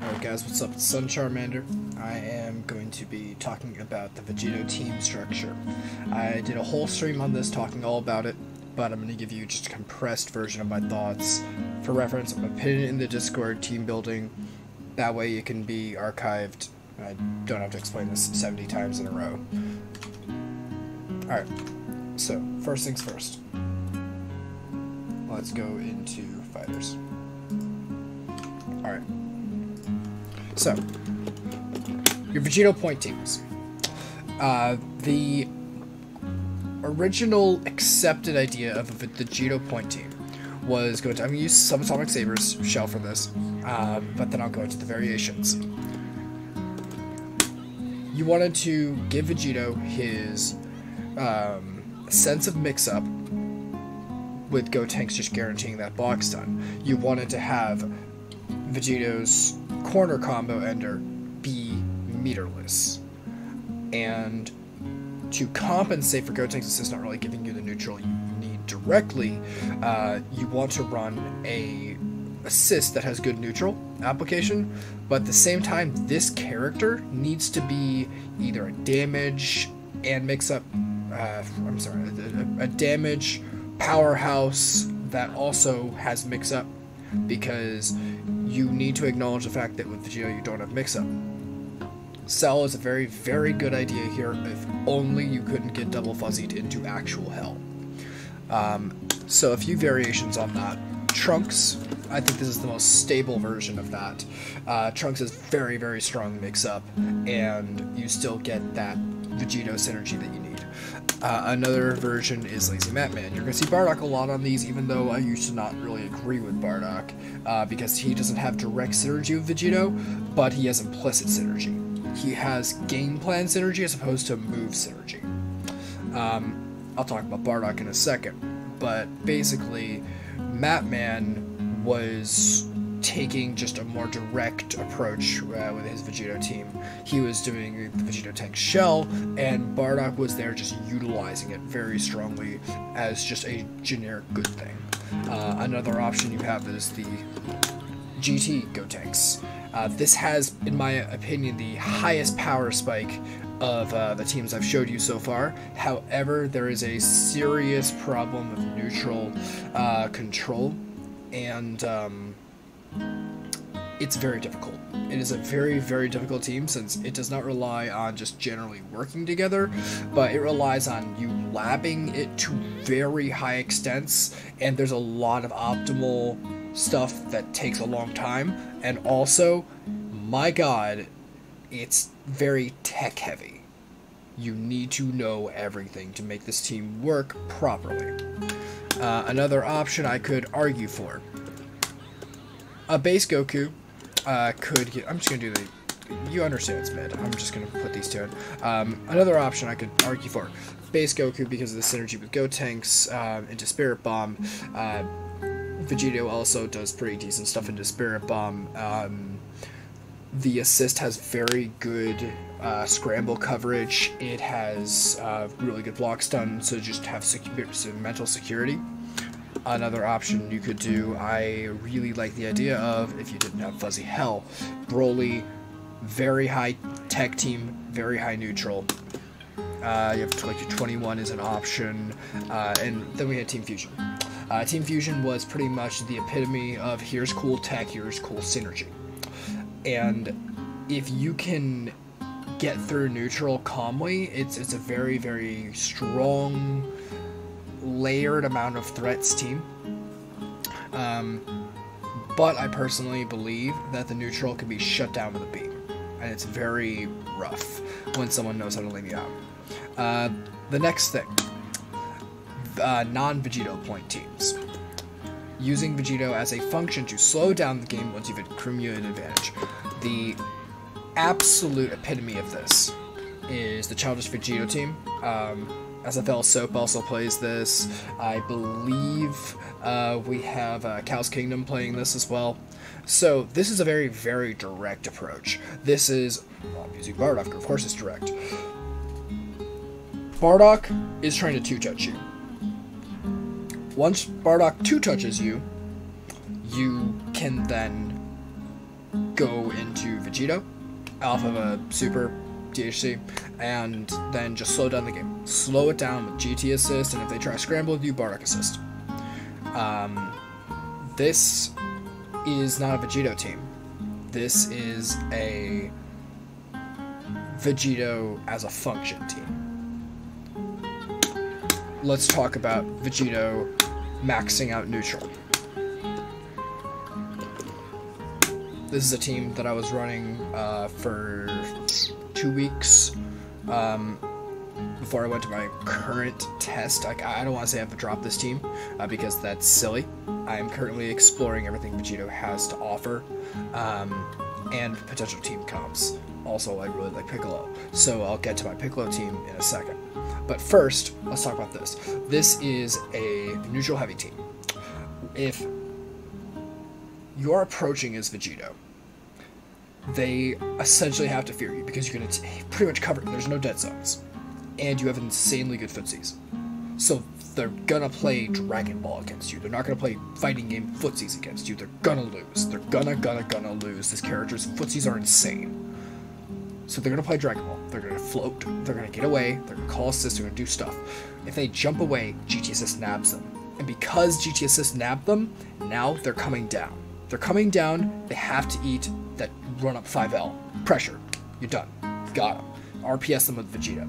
Alright guys, what's up? It's Sun Charmander. I am going to be talking about the Vegito team structure. I did a whole stream on this talking all about it, but I'm going to give you just a compressed version of my thoughts. For reference, I'm going to pin it in the Discord team building. That way it can be archived. I don't have to explain this 70 times in a row. Alright, so first things first. Let's go into fighters. Alright. So, your Vegito point teams. The original accepted idea of a Vegito point team was going to... I'm going to use Subatomic Saber's shell for this, but then I'll go into the variations. You wanted to give Vegito his sense of mix-up, with Gotenks just guaranteeing that block stun. You wanted to have Vegito's corner combo ender be meterless. And to compensate for Gotenks' assist not really giving you the neutral you need directly, you want to run a assist that has good neutral application, but at the same time this character needs to be either a damage and mix-up, a damage powerhouse that also has mix-up, because you need to acknowledge the fact that with Vegito you don't have mix-up. Cell is a very, very good idea here if only you couldn't get double fuzzied into actual hell. So a few variations on that. Trunks, I think this is the most stable version of that. Trunks is very, very strong mix-up, and you still get that Vegito synergy that you need. Another version is Lazy Matman. You're going to see Bardock a lot on these, even though I used to not really agree with Bardock, because he doesn't have direct synergy with Vegito, but he has implicit synergy. He has game plan synergy as opposed to move synergy. I'll talk about Bardock in a second, but basically, Matman was taking just a more direct approach with his Vegito team. He was doing the Vegito tank shell, and Bardock was there just utilizing it very strongly as just a generic good thing. Another option you have is the GT Gotenks. This has, in my opinion, the highest power spike of the teams I've showed you so far. However, there is a serious problem of neutral control, and it's very difficult. It is a very, very difficult team since it does not rely on just generally working together, but it relies on you labbing it to very high extents, and there's a lot of optimal stuff that takes a long time, and also, my god, it's very tech heavy. You need to know everything to make this team work properly. Another option I could argue for. A base Goku could get... I'm just going to do the... You understand it's mid. I'm just going to put these two in. Another option I could argue for. Base Goku because of the synergy with Gotenks into Spirit Bomb. Vegito also does pretty decent stuff into Spirit Bomb. The assist has very good scramble coverage. It has really good block stun, so just have some mental security. Another option you could do, I really like the idea of, if you didn't have Fuzzy Hell, Broly, very high tech team, very high neutral. You have like your 21 is an option, and then we had Team Fusion. Team Fusion was pretty much the epitome of here's cool tech, here's cool synergy. And if you can get through neutral calmly, it's a very, very strong, layered amount of threats team. But I personally believe that the neutral can be shut down with a beam, and it's very rough when someone knows how to lay you out. The next thing, non-Vegito point teams. Using Vegito as a function to slow down the game once you've accumulated advantage. The absolute epitome of this is the Childish Vegito team. SFL Soap also plays this. I believe we have Cow's Kingdom playing this as well. So this is a very, very direct approach. This is, well, I'm using Bardock, of course it's direct. Bardock is trying to two-touch you. Once Bardock two-touches you, you can then go into Vegito off of a super DHC, and then just slow down the game. Slow it down with GT assist, and if they try to scramble with you, bardock assist. This is not a Vegito team. This is a Vegito as a function team. Let's talk about Vegito maxing out neutral. This is a team that I was running for 2 weeks before I went to my current test. I don't want to say I have to drop this team because that's silly. I'm currently exploring everything Vegito has to offer and potential team comps. Also, I really like Piccolo, so I'll get to my Piccolo team in a second. But first, let's talk about this. This is a neutral heavy team. If you're approaching as Vegito, they essentially have to fear you because you're going to pretty much cover. There's no dead zones, and you have insanely good footsies. So they're gonna play Dragon Ball against you. They're not gonna play fighting game footsies against you. They're gonna lose. They're gonna lose. This character's footsies are insane. So they're gonna play Dragon Ball. They're gonna float. They're gonna get away. They're gonna call assist. They're gonna do stuff. If they jump away, GT assist nabs them. And because GT assist nabbed them, now they're coming down. They're coming down. They have to eat that run up 5L pressure. You're done. Got them. RPS them with Vegeta.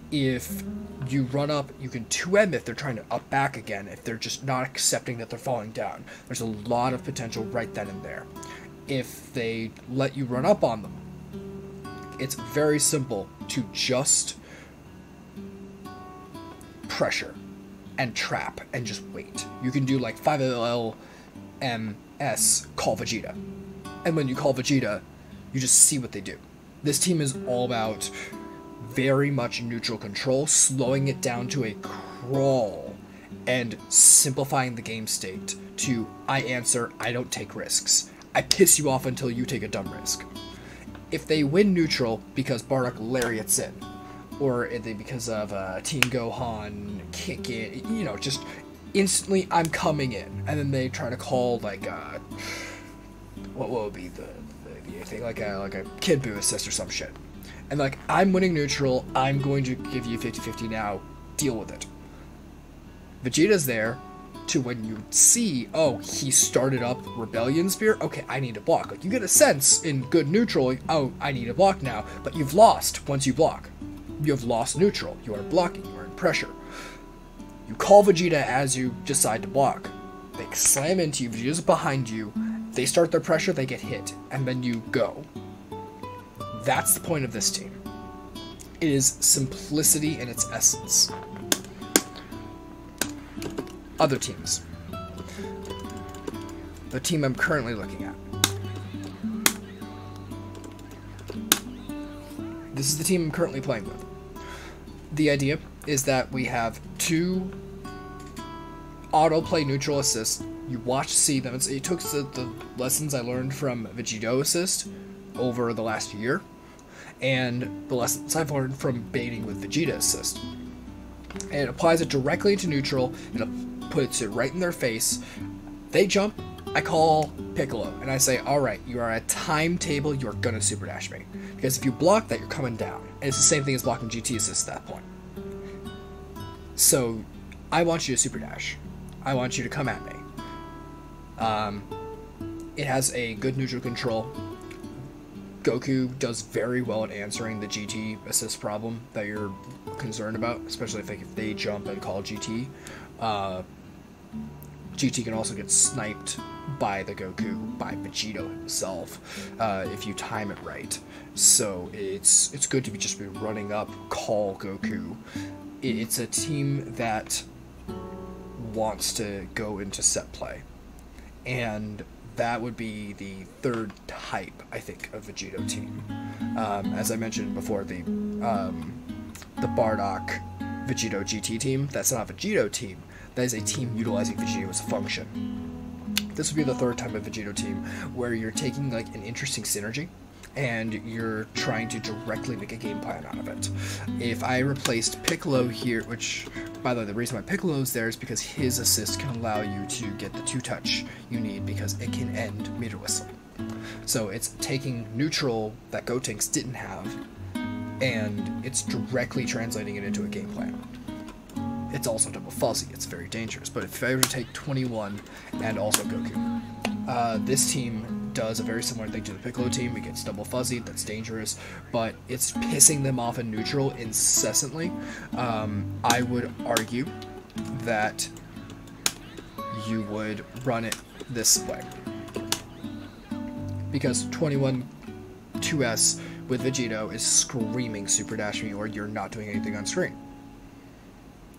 If you run up, you can 2M if they're trying to up back again, if they're just not accepting that they're falling down. There's a lot of potential right then and there. If they let you run up on them, it's very simple to just pressure and trap and just wait. You can do like 5L MS call Vegeta. And when you call Vegeta, you just see what they do. This team is all about very much neutral control, slowing it down to a crawl, and simplifying the game state to I answer, I don't take risks. I piss you off until you take a dumb risk. If they win neutral because Bardock lariats in, or because of Teen Gohan kick in, you know, just instantly I'm coming in, and then they try to call like what would be the thing, like a Kid Buu assist or some shit. And like, I'm winning neutral, I'm going to give you 50-50 now, deal with it. Vegeta's there to when you see, oh, he started up Rebellion Spear, okay, I need to block. Like, you get a sense in good neutral, like, oh, I need to block now, but you've lost once you block. You have lost neutral, you are blocking, you are in pressure. You call Vegeta as you decide to block. They slam into you, Vegeta's behind you, they start their pressure, they get hit, and then you go. That's the point of this team. It is simplicity in its essence. Other teams. The team I'm currently looking at. This is the team I'm currently playing with. The idea is that we have 2 auto-play neutral assists. You watch, see them. It took the lessons I learned from Vegito assist over the last year, and the lessons I've learned from baiting with Vegeta assist. And it applies it directly to neutral, and it puts it right in their face. They jump, I call Piccolo, and I say, alright, you are at timetable, you're gonna super dash me. Because if you block that, you're coming down. And it's the same thing as blocking GT assist at that point. So, I want you to super dash. I want you to come at me. It has a good neutral control. Goku does very well at answering the GT assist problem that you're concerned about, especially if they jump and call GT. GT can also get sniped by the Goku, by Vegito himself, if you time it right. So it's good to just be running up, call Goku. It's a team that wants to go into set play, and that would be the third type, I think, of Vegito team. As I mentioned before, the Bardock Vegito GT team, that's not a Vegito team. That is a team utilizing Vegito as a function. This would be the third type of Vegito team, where you're taking like an interesting synergy, and you're trying to directly make a game plan out of it. If I replaced Piccolo here, which, by the way, the reason why Piccolo's there is because his assist can allow you to get the 2-touch you need, because it can end meter whistle. So it's taking neutral that Gotenks didn't have, and it's directly translating it into a game plan. It's also double fuzzy, it's very dangerous. But if I were to take 21 and also Goku, this team does a very similar thing to the Piccolo team. It gets double fuzzy, that's dangerous, but it's pissing them off in neutral incessantly. I would argue that you would run it this way, because 21 2S with Vegito is screaming Super Dash me or you're not doing anything on screen.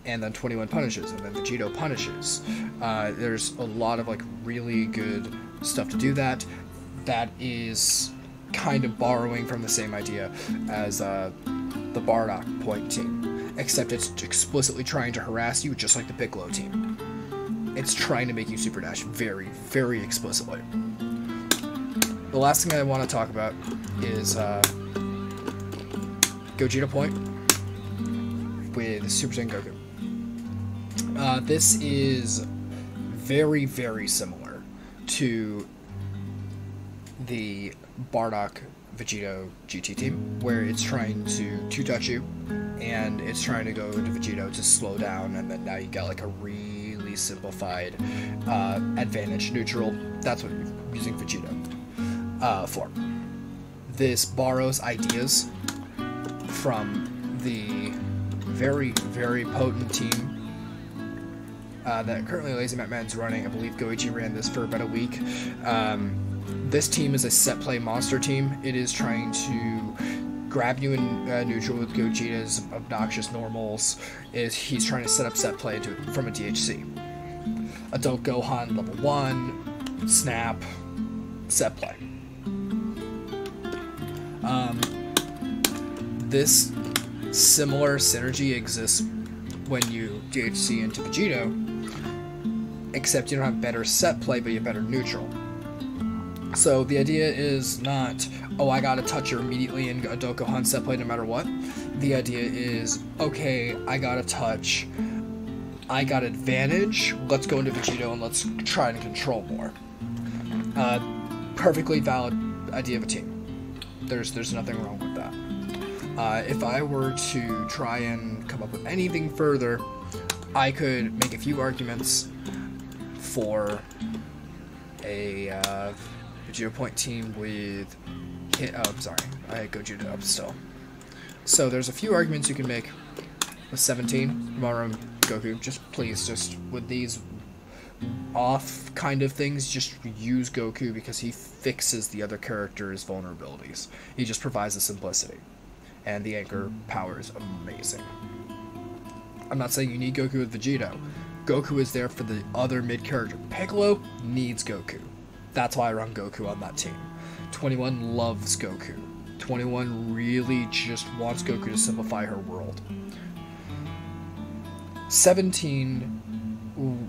And then 21 punishes, and then Vegito punishes. There's a lot of like really good stuff to do that. That is kind of borrowing from the same idea as the Bardock point team, except it's explicitly trying to harass you just like the Piccolo team. It's trying to make you Super Dash very, very explicitly. The last thing I want to talk about is Gogeta Point with Super Saiyan Goku. This is very, very similar to the Bardock Vegito GT team, where it's trying to two-touch you, and it's trying to go to Vegito to slow down, and then now you got like a really simplified advantage neutral. That's what you're using Vegito for. This borrows ideas from the very, very potent team that currently Lazy Matt Man's running. I believe Goichi ran this for about a week. This team is a set play monster team. It is trying to grab you in neutral with Gogeta's obnoxious normals. He's trying to set up set play from a DHC. Adult Gohan level 1, snap, set play. This similar synergy exists when you DHC into Vegito, except you don't have better set play, but you have better neutral. So the idea is not, oh, I gotta touch her immediately in Adult Gohan set play no matter what. The idea is, okay, I got a touch, I got advantage, let's go into Vegito and let's try to control more. Perfectly valid idea of a team. There's nothing wrong with that. If I were to try and come up with anything further, I could make a few arguments for a Vegito Point team with... I'm sorry, I had Gogeta up still. So there's a few arguments you can make with 17, Maru, Goku. Just please, just with these off kind of things, just use Goku because he fixes the other characters' vulnerabilities. He just provides the simplicity. And the anchor power is amazing. I'm not saying you need Goku with Vegito. Goku is there for the other mid-character. Piccolo needs Goku. That's why I run Goku on that team. 21 loves Goku. 21 really just wants Goku to simplify her world. 17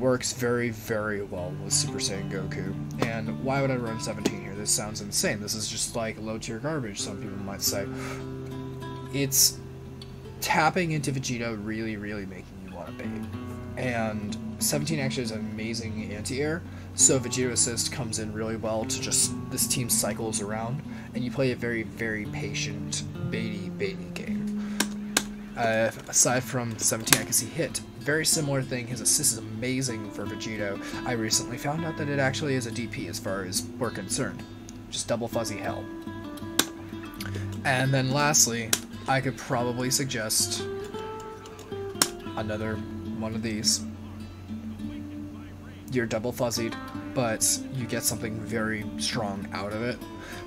works very, very well with Super Saiyan Goku. And why would I run 17 here? This sounds insane. This is just like low-tier garbage, some people might say. It's tapping into Vegito really, really making you want to bait. And 17 actually is an amazing anti-air, so Vegito Assist comes in really well to just, this team cycles around, and you play a very, very patient, baity game. Aside from 17, I can see hit. Very similar thing, his assist is amazing for Vegito. I recently found out that it actually is a DP as far as we're concerned. Just double fuzzy hell. And then lastly, I could probably suggest another one of these. You're double fuzzied, but you get something very strong out of it.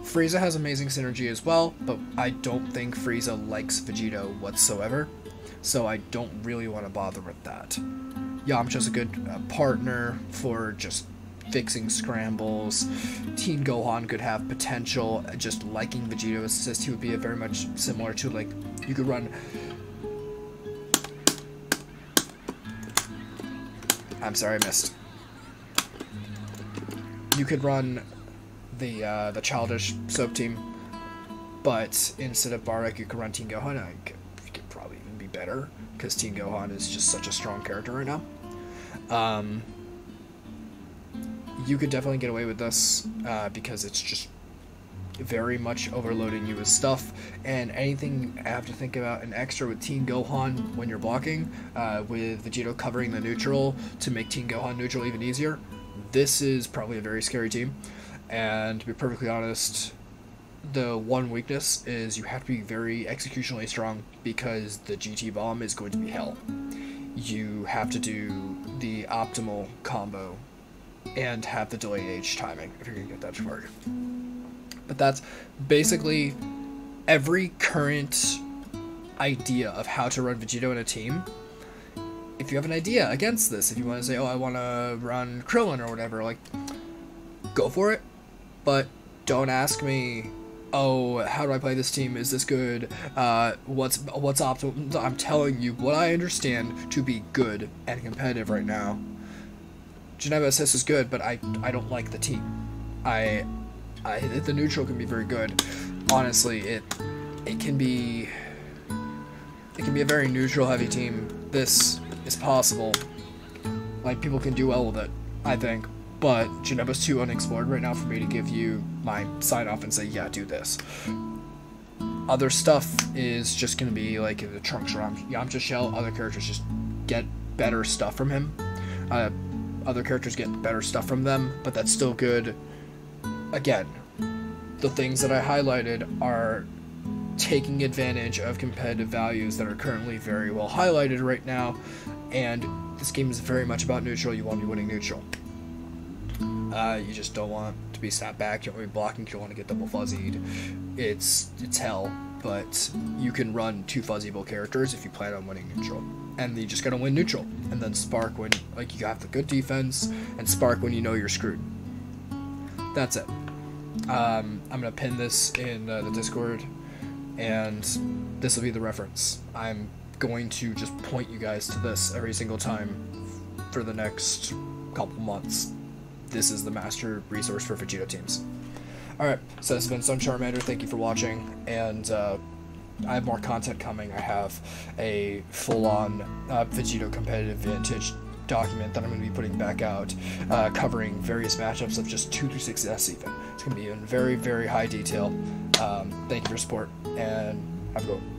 Frieza has amazing synergy as well, but I don't think Frieza likes Vegito whatsoever, so I don't really want to bother with that. Yamcha's a good partner for just fixing scrambles. Teen Gohan could have potential, just liking Vegito's assist. He would be very much similar to, like, you could run... I'm sorry, I missed. You could run the childish soap team, but instead of Bardock, you could run Teen Gohan. It could probably even be better, because Teen Gohan is just such a strong character right now. You could definitely get away with this, because it's just very much overloading you with stuff, and anything I have to think about an extra with Teen Gohan when you're blocking, with Vegito covering the neutral to make Teen Gohan neutral even easier. This is probably a very scary team, and to be perfectly honest, the one weakness is you have to be very executionally strong because the GT bomb is going to be hell. You have to do the optimal combo and have the delay age timing if you're going to get that target. But that's basically every current idea of how to run Vegito in a team. If you have an idea against this, if you want to say, oh, I want to run Krillin or whatever, like, go for it. But don't ask me, oh, how do I play this team? Is this good? What's optimal? I'm telling you what I understand to be good and competitive right now. Genesis is good, but I don't like the team. The neutral can be very good. Honestly, it can be a very neutral heavy team. This is possible. Like, people can do well with it, I think. But Geneva's too unexplored right now for me to give you my sign off and say, yeah, do this. Other stuff is just going to be like the Trunks or Yamcha Shell. Other characters just get better stuff from him. Other characters get better stuff from them, but that's still good. Again, the things that I highlighted are taking advantage of competitive values that are currently very well highlighted right now, and this game is very much about neutral. You want to be winning neutral. You just don't want to be sat back, you don't want to be blocking, you don't want to get double fuzzied. It's hell, but you can run 2 fuzzyable characters if you plan on winning neutral. And you just gotta win neutral, and then spark when, like, you have the good defense, and spark when you know you're screwed. That's it. I'm gonna pin this in the Discord, and this will be the reference. I'm going to just point you guys to this every single time for the next couple months. This is the master resource for Vegito teams. Alright, so this has been Sun Charmander. Thank you for watching, and I have more content coming. I have a full-on Vegito competitive vintage document that I'm going to be putting back out, covering various matchups of just 2 through 6S even. It's going to be in very, very high detail. Thank you for your support, and have a good one.